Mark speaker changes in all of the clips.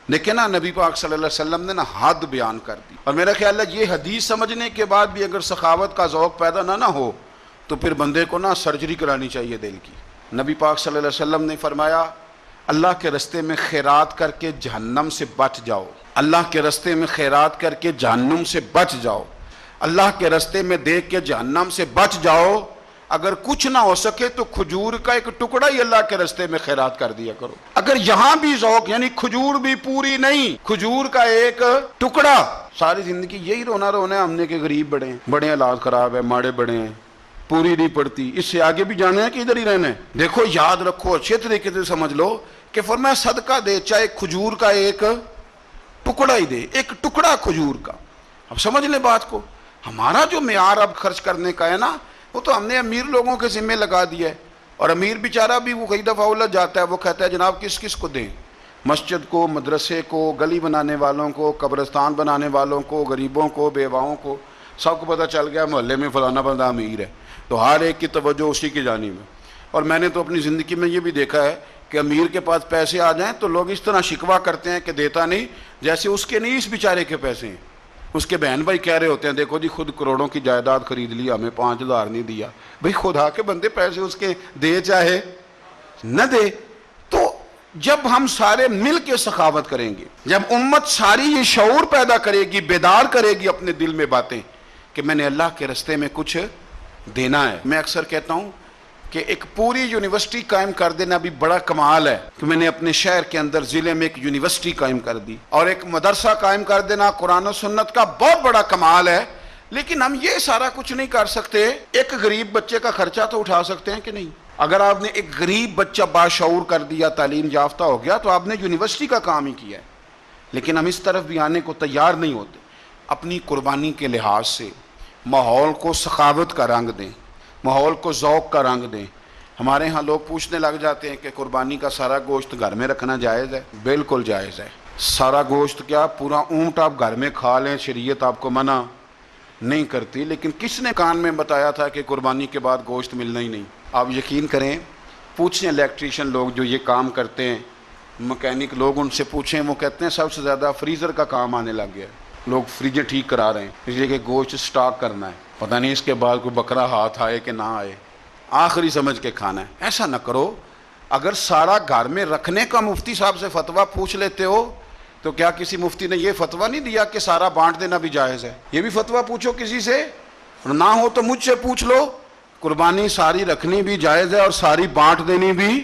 Speaker 1: لیکن نا نبی پاک صلی اللہ علیہ وسلم نے نا حد بیان کر دی، اور میرا خیال ہے یہ حدیث سمجھنے کے بعد بھی اگر سخاوت کا ذوق پیدا نہ ہو تو پھر بندے کو نا سرجری کرانی چاہیے دل کی۔ نبی پاک صلی اللہ علیہ وسلم نے فرمایا اللہ کے راستے میں خیرات کر کے جہنم سے بچ جاؤ، اللہ کے راستے میں خیرات کر کے جہنم سے بچ جاؤ، اللہ کے راستے میں دیکھ کے جہنم سے بچ جاؤ۔ اگر کچھ نہ ہو سکے تو کھجور کا ایک ٹکڑا ہی اللہ کے راستے میں خیرات کر دیا کرو۔ اگر یہاں بھی ذوق یعنی کھجور بھی پوری نہیں، کھجور کا ایک ٹکڑا، ساری زندگی یہی رونا رونا ہے ہم نے کہ غریب بڑے ہیں، بڑے حالات خراب ہے، ماڑے بڑے ہیں، پوری نہیں پڑتی، اس سے آگے بھی جانا ہے کہ ادھر ہی رہنا ہے۔ دیکھو یاد رکھو، اچھے طریقے سے سمجھ لو کہ فرمایا صدقہ دے، چاہے کھجور کا ایک ٹکڑا ہی دے، ایک ٹکڑا کھجور کا۔ اب سمجھ لیں بات کو، ہمارا جو معیار اب خرچ کرنے کا ہے نا، وہ تو ہم نے امیر لوگوں کے ذمہ لگا دیا ہے، اور امیر بیچارہ بھی وہ کئی دفعہ الجھ جاتا ہے، وہ کہتا ہے جناب کس کس کو دیں، مسجد کو، مدرسے کو، گلی بنانے والوں کو، قبرستان بنانے والوں کو، غریبوں کو، بیواؤں کو، سب کو پتہ چل گیا محلے میں فلانا بندہ امیر ہے، تو ہر ایک کی توجہ اسی کی جانب ہے۔ اور میں نے تو اپنی زندگی میں یہ بھی دیکھا ہے کہ امیر کے پاس پیسے آ جائیں تو لوگ اس طرح شکوہ کرتے ہیں کہ دیتا نہیں، جیسے اس کے نہیں اس بیچارے کے پیسے ہیں۔ اس کے بہن بھائی کہہ رہے ہوتے ہیں دیکھو جی خود کروڑوں کی جائیداد خرید لی، ہمیں 5,000 نہیں دیا۔ بھئی خدا کے بندے پیسے اس کے دے چاہے نہ دے۔ تو جب ہم سارے مل کے سخاوت کریں گے، جب امت ساری یہ شعور پیدا کرے گی، بیدار کرے گی اپنے دل میں باتیں کہ میں نے اللہ کے راستے میں کچھ دینا ہے۔ میں اکثر کہتا ہوں کہ ایک پوری یونیورسٹی قائم کر دینا بھی بڑا کمال ہے کہ میں نے اپنے شہر کے اندر ضلع میں ایک یونیورسٹی قائم کر دی، اور ایک مدرسہ قائم کر دینا قرآن و سنت کا بہت بڑا کمال ہے۔ لیکن ہم یہ سارا کچھ نہیں کر سکتے، ایک غریب بچے کا خرچہ تو اٹھا سکتے ہیں کہ نہیں؟ اگر آپ نے ایک غریب بچہ باشعور کر دیا، تعلیم یافتہ ہو گیا، تو آپ نے یونیورسٹی کا کام ہی کیا ہے۔ لیکن ہم اس طرف بھی آنے کو تیار نہیں ہوتے۔ اپنی قربانی کے لحاظ سے ماحول کو سخاوت کا رنگ دیں، ماحول کو ذوق کا رنگ دیں۔ ہمارے ہاں لوگ پوچھنے لگ جاتے ہیں کہ قربانی کا سارا گوشت گھر میں رکھنا جائز ہے؟ بالکل جائز ہے۔ سارا گوشت کیا، پورا اونٹ آپ گھر میں کھا لیں، شریعت آپ کو منع نہیں کرتی، لیکن کس نے کان میں بتایا تھا کہ قربانی کے بعد گوشت ملنا ہی نہیں؟ آپ یقین کریں، پوچھیں الیکٹریشین لوگ جو یہ کام کرتے ہیں، مکینک لوگ، ان سے پوچھیں، وہ کہتے ہیں سب سے زیادہ فریزر کا کام آنے لگ گیا ہے، لوگ فریجیں ٹھیک کرا رہے ہیں اس لیے کہ گوشت سٹاک کرنا ہے، پتہ نہیں اس کے بعد کوئی بکرا ہاتھ آئے کہ نہ آئے، آخری سمجھ کے کھانا ہے۔ ایسا نہ کرو۔ اگر سارا گھر میں رکھنے کا مفتی صاحب سے فتویٰ پوچھ لیتے ہو تو کیا کسی مفتی نے یہ فتویٰ نہیں دیا کہ سارا بانٹ دینا بھی جائز ہے؟ یہ بھی فتویٰ پوچھو کسی سے، نہ ہو تو مجھ سے پوچھ لو۔ قربانی ساری رکھنی بھی جائز ہے اور ساری بانٹ دینی بھی،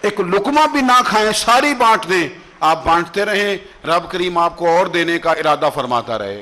Speaker 1: ایک لقمہ بھی نہ کھائیں، ساری بانٹ دیں۔ آپ بانٹتے رہیں، رب کریم آپ کو اور دینے کا ارادہ فرماتا رہے گا۔